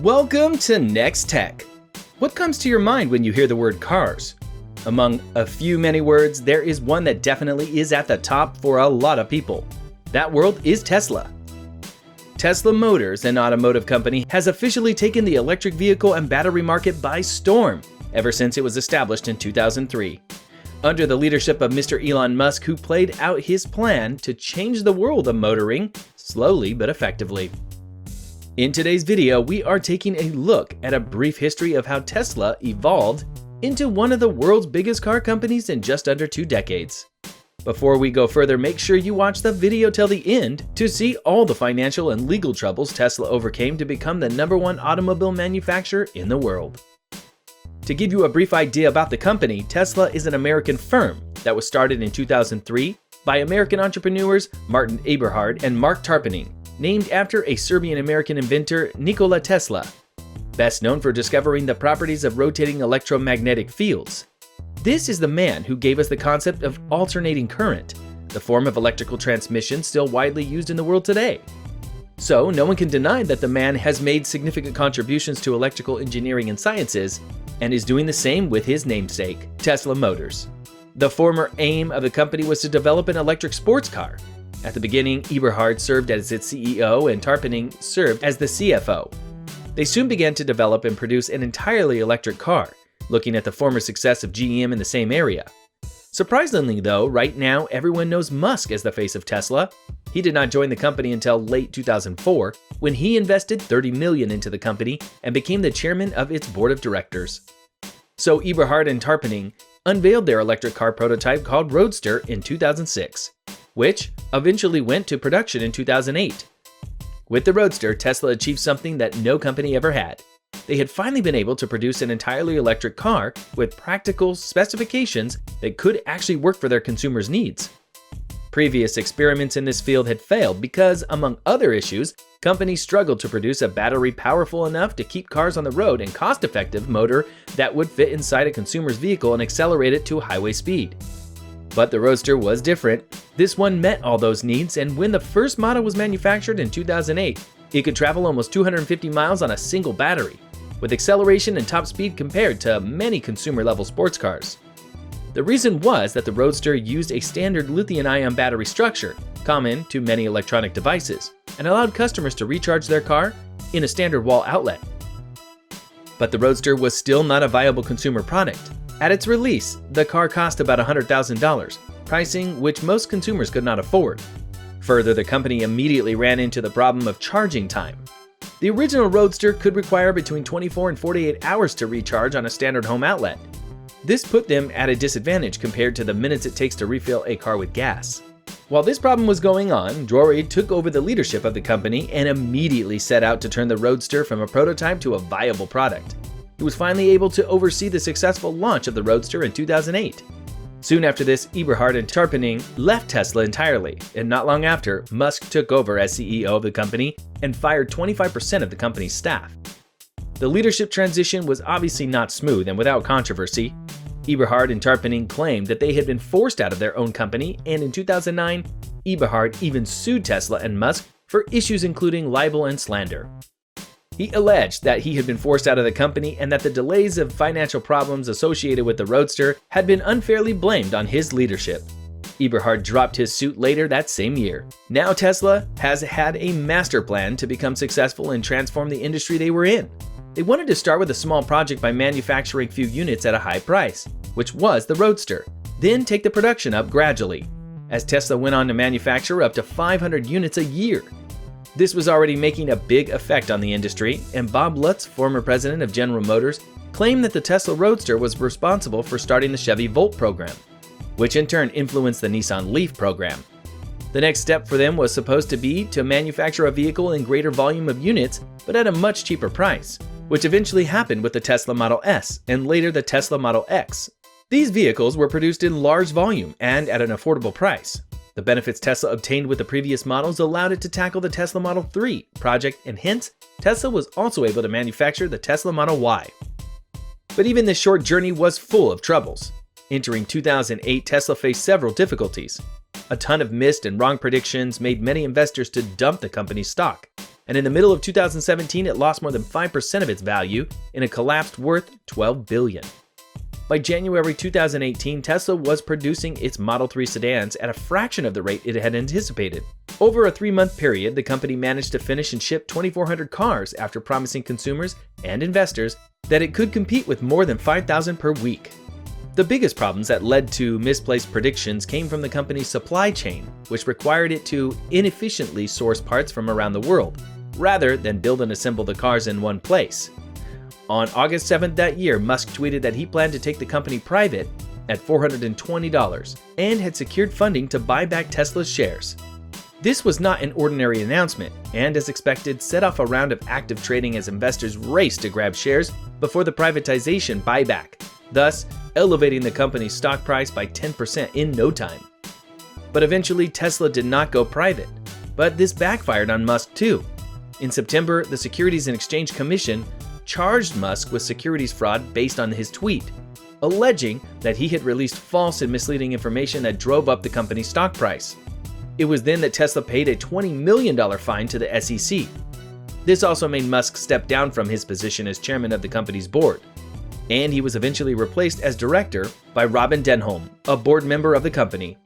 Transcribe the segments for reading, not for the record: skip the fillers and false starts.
Welcome to Next Tech. What comes to your mind when you hear the word cars? Among a few many words, there is one that definitely is at the top for a lot of people. That world is Tesla. Tesla Motors, an automotive company, has officially taken the electric vehicle and battery market by storm ever since it was established in 2003. Under the leadership of Mr. Elon Musk, who played out his plan to change the world of motoring slowly but effectively. In today's video, we are taking a look at a brief history of how Tesla evolved into one of the world's biggest car companies in just under 2 decades. Before we go further, make sure you watch the video till the end to see all the financial and legal troubles Tesla overcame to become the #1 automobile manufacturer in the world. To give you a brief idea about the company, Tesla is an American firm that was started in 2003 by American entrepreneurs Martin Eberhard and Mark Tarpenning, named after a Serbian-American inventor Nikola Tesla, best known for discovering the properties of rotating electromagnetic fields. This is the man who gave us the concept of alternating current, the form of electrical transmission still widely used in the world today. So no one can deny that the man has made significant contributions to electrical engineering and sciences, and is doing the same with his namesake, Tesla Motors. The former aim of the company was to develop an electric sports car. At the beginning, Eberhard served as its CEO and Tarpenning served as the CFO. They soon began to develop and produce an entirely electric car, looking at the former success of GM in the same area. Surprisingly though, right now everyone knows Musk as the face of Tesla. He did not join the company until late 2004, when he invested $30 million into the company and became the chairman of its board of directors. So Eberhard and Tarpenning unveiled their electric car prototype called Roadster in 2006, which eventually went to production in 2008. With the Roadster, Tesla achieved something that no company ever had. They had finally been able to produce an entirely electric car with practical specifications that could actually work for their consumers' needs. Previous experiments in this field had failed because, among other issues, companies struggled to produce a battery powerful enough to keep cars on the road and cost-effective motor that would fit inside a consumer's vehicle and accelerate it to highway speed. But the Roadster was different. This one met all those needs, and when the first model was manufactured in 2008, it could travel almost 250 miles on a single battery, with acceleration and top speed compared to many consumer-level sports cars. The reason was that the Roadster used a standard lithium-ion battery structure, common to many electronic devices, and allowed customers to recharge their car in a standard wall outlet. But the Roadster was still not a viable consumer product. At its release, the car cost about $100,000, pricing which most consumers could not afford. Further, the company immediately ran into the problem of charging time. The original Roadster could require between 24 and 48 hours to recharge on a standard home outlet. This put them at a disadvantage compared to the minutes it takes to refill a car with gas. While this problem was going on, Drury took over the leadership of the company and immediately set out to turn the Roadster from a prototype to a viable product. He was finally able to oversee the successful launch of the Roadster in 2008. Soon after this, Eberhard and Tarpenning left Tesla entirely, and not long after, Musk took over as CEO of the company and fired 25% of the company's staff. The leadership transition was obviously not smooth and without controversy. Eberhard and Tarpenning claimed that they had been forced out of their own company, and in 2009, Eberhard even sued Tesla and Musk for issues including libel and slander. He alleged that he had been forced out of the company and that the delays of financial problems associated with the Roadster had been unfairly blamed on his leadership. Eberhard dropped his suit later that same year. Now Tesla has had a master plan to become successful and transform the industry they were in. They wanted to start with a small project by manufacturing few units at a high price, which was the Roadster, then take the production up gradually, as Tesla went on to manufacture up to 500 units a year. This was already making a big effect on the industry, and Bob Lutz, former president of General Motors, claimed that the Tesla Roadster was responsible for starting the Chevy Volt program, which in turn influenced the Nissan Leaf program. The next step for them was supposed to be to manufacture a vehicle in greater volume of units, but at a much cheaper price, which eventually happened with the Tesla Model S and later the Tesla Model X. These vehicles were produced in large volume and at an affordable price. The benefits Tesla obtained with the previous models allowed it to tackle the Tesla Model 3 project, and hence, Tesla was also able to manufacture the Tesla Model Y. But even this short journey was full of troubles. Entering 2008, Tesla faced several difficulties. A ton of missed and wrong predictions made many investors to dump the company's stock. and in the middle of 2017 it lost more than 5% of its value and it collapsed worth $12 billion. By January 2018, Tesla was producing its Model 3 sedans at a fraction of the rate it had anticipated. Over a 3-month period, the company managed to finish and ship 2,400 cars after promising consumers and investors that it could compete with more than 5,000 per week. The biggest problems that led to misplaced predictions came from the company's supply chain, which required it to inefficiently source parts from around the world, rather than build and assemble the cars in one place. On August 7th that year, Musk tweeted that he planned to take the company private at $420 and had secured funding to buy back Tesla's shares. This was not an ordinary announcement, and as expected, set off a round of active trading as investors raced to grab shares before the privatization buyback, thus elevating the company's stock price by 10% in no time. But eventually, Tesla did not go private, but this backfired on Musk too. In September, the Securities and Exchange Commission charged Musk with securities fraud based on his tweet, alleging that he had released false and misleading information that drove up the company's stock price. It was then that Tesla paid a $20 million fine to the SEC. This also made Musk step down from his position as chairman of the company's board, and he was eventually replaced as director by Robin Denholm, a board member of the company.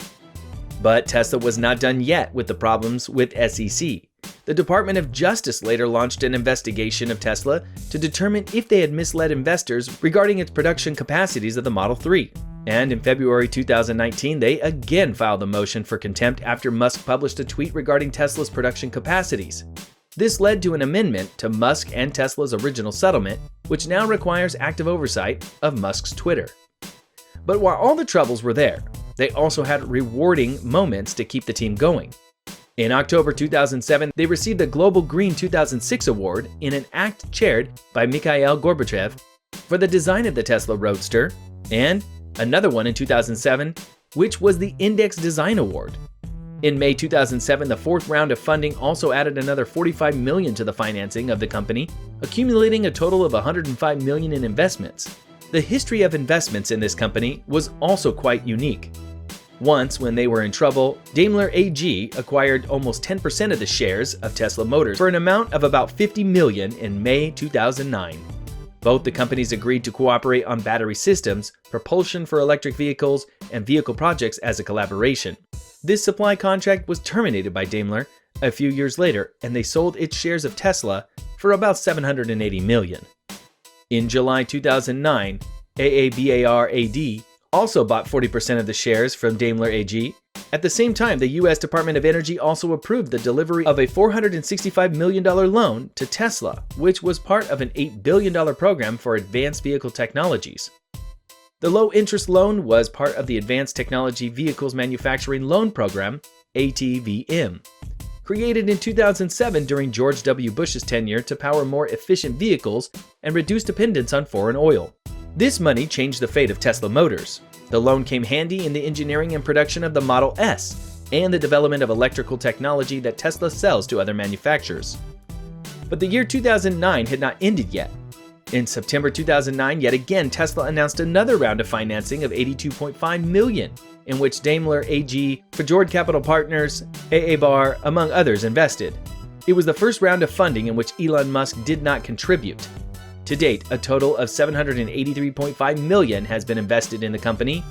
But Tesla was not done yet with the problems with SEC. The Department of Justice later launched an investigation of Tesla to determine if they had misled investors regarding its production capacities of the Model 3. And in February 2019, they again filed a motion for contempt after Musk published a tweet regarding Tesla's production capacities. This led to an amendment to Musk and Tesla's original settlement, which now requires active oversight of Musk's Twitter. But while all the troubles were there, they also had rewarding moments to keep the team going. In October 2007, they received the Global Green 2006 award in an act chaired by Mikhail Gorbachev for the design of the Tesla Roadster, and another one in 2007, which was the Index Design Award. In May 2007, the fourth round of funding also added another $45 million to the financing of the company, accumulating a total of $105 million in investments. The history of investments in this company was also quite unique. Once, when they were in trouble, Daimler AG acquired almost 10% of the shares of Tesla Motors for an amount of about $50 million in May 2009. Both the companies agreed to cooperate on battery systems, propulsion for electric vehicles, and vehicle projects as a collaboration. This supply contract was terminated by Daimler a few years later, and they sold its shares of Tesla for about $780 million. In July 2009, AABAR-AD also bought 40% of the shares from Daimler AG. At the same time, the U.S. Department of Energy also approved the delivery of a $465 million loan to Tesla, which was part of an $8 billion program for advanced vehicle technologies. The low-interest loan was part of the Advanced Technology Vehicles Manufacturing Loan Program, ATVM, created in 2007 during George W. Bush's tenure to power more efficient vehicles and reduce dependence on foreign oil. This money changed the fate of Tesla Motors. The loan came handy in the engineering and production of the Model S and the development of electrical technology that Tesla sells to other manufacturers. But the year 2009 had not ended yet. In September 2009, yet again, Tesla announced another round of financing of $82.5 million, in which Daimler AG, Fjord Capital Partners, AABAR, among others, invested. It was the first round of funding in which Elon Musk did not contribute. To date, a total of $783.5 million has been invested in the company.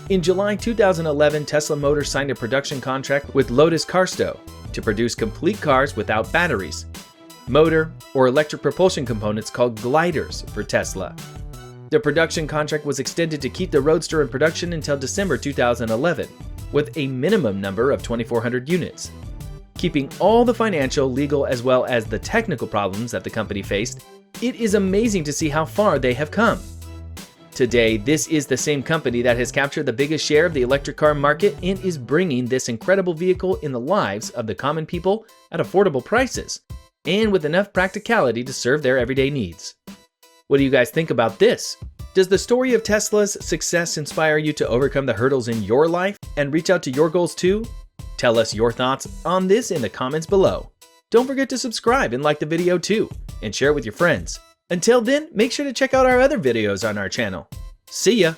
In July 2011, Tesla Motors signed a production contract with Lotus Carsto to produce complete cars without batteries, motor, or electric propulsion components called gliders for Tesla. The production contract was extended to keep the Roadster in production until December 2011, with a minimum number of 2,400 units. Keeping all the financial, legal, as well as the technical problems that the company faced, it is amazing to see how far they have come. Today, this is the same company that has captured the biggest share of the electric car market and is bringing this incredible vehicle in the lives of the common people at affordable prices, and with enough practicality to serve their everyday needs. What do you guys think about this? Does the story of Tesla's success inspire you to overcome the hurdles in your life and reach out to your goals too? Tell us your thoughts on this in the comments below. Don't forget to subscribe and like the video too, and share it with your friends. Until then, make sure to check out our other videos on our channel. See ya!